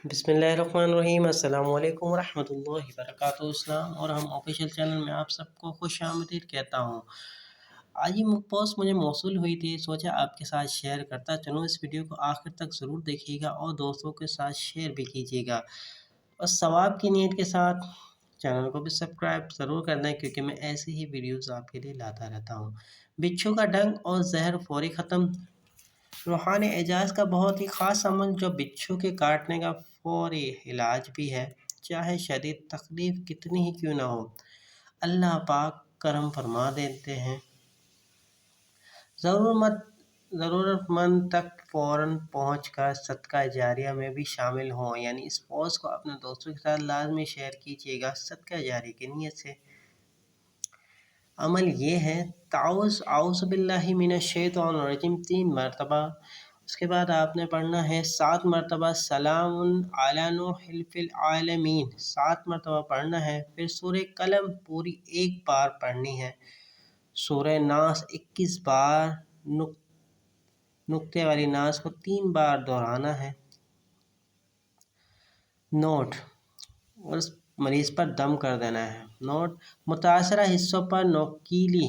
بسم اللہ الرحمن الرحیم۔ السلام علیکم ورحمۃ اللہ وبرکاتہ۔ اسلام اور ہم آفیشیل چینل میں آپ سب کو خوش آمدید کہتا ہوں۔ آج یہ پوسٹ مجھے موصول ہوئی تھی، سوچا آپ کے ساتھ شیئر کرتا چلوں۔ اس ویڈیو کو آخر تک ضرور دیکھیے گا اور دوستوں کے ساتھ شیئر بھی کیجیے گا، اور ثواب کی نیت کے ساتھ چینل کو بھی سبسکرائب ضرور کر دیں، کیونکہ میں ایسی ہی ویڈیوز آپ کے لیے لاتا رہتا ہوں۔ بچھو کا ڈنگ اور زہر فوری ختم۔ روحانی اعجاز کا بہت ہی خاص عمل جو بچھو کے کاٹنے کا فوری علاج بھی ہے، چاہے شدید تکلیف کتنی ہی کیوں نہ ہو۔ اللہ پاک کرم فرما دیتے ہیں۔ ضرورت مند تک فوراً پہنچ کر صدقہ جاریہ میں بھی شامل ہوں، یعنی اس پوسٹ کو اپنے دوستوں کے ساتھ لازمی شیئر کیجیے گا صدقہ جاریہ کی نیت سے۔ عمل یہ ہے، تعوذ اعوذ باللہ من الشیطان الرجیم 3 مرتبہ۔ اس کے بعد آپ نے پڑھنا ہے 7 مرتبہ سلام علی نوح فی العالمین، 7 مرتبہ پڑھنا ہے۔ پھر سورہ قلم پوری 1 بار پڑھنی ہے۔ سورہ ناس 21 بار، نقطے والی ناس کو 3 بار دہرانا ہے۔ نوٹ: اور اس مریض پر دم کر دینا ہے۔ نوٹ: متاثرہ حصوں پر نوکیلی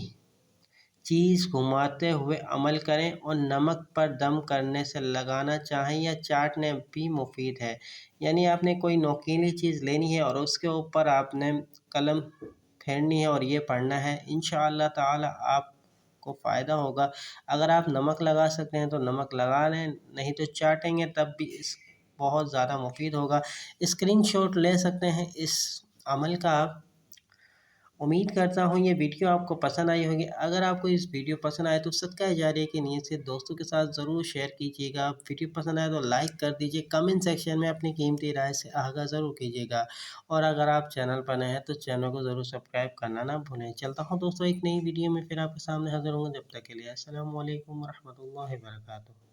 چیز گھماتے ہوئے عمل کریں، اور نمک پر دم کرنے سے لگانا چاہیں یا چاٹنے بھی مفید ہے۔ یعنی آپ نے کوئی نوکیلی چیز لینی ہے اور اس کے اوپر آپ نے قلم پھیرنی ہے اور یہ پڑھنا ہے، انشاءاللہ تعالی آپ کو فائدہ ہوگا۔ اگر آپ نمک لگا سکتے ہیں تو نمک لگا لیں، نہیں تو چاٹیں گے تب بھی بہت زیادہ مفید ہوگا۔ اسکرین شاٹ لے سکتے ہیں اس عمل کا آپ۔ امید کرتا ہوں یہ ویڈیو آپ کو پسند آئی ہوگی۔ اگر آپ کو اس ویڈیو پسند آئے تو صدقہ جاریہ کی نیت سے دوستوں کے ساتھ ضرور شیئر کیجیے گا۔ ویڈیو پسند آئے تو لائک کر دیجیے، کمنٹ سیکشن میں اپنی قیمتی رائے سے آگاہ ضرور کیجیے گا، اور اگر آپ چینل پر نئے ہیں تو چینل کو ضرور سبسکرائب کرنا نہ بھولیں۔ چلتا ہوں دوستوں ایک نئی ویڈیو میں پھر آپ کے سامنے حاضر ہوں گا، جب تک کے لیے السلام علیکم ورحمۃ اللہ وبرکاتہ۔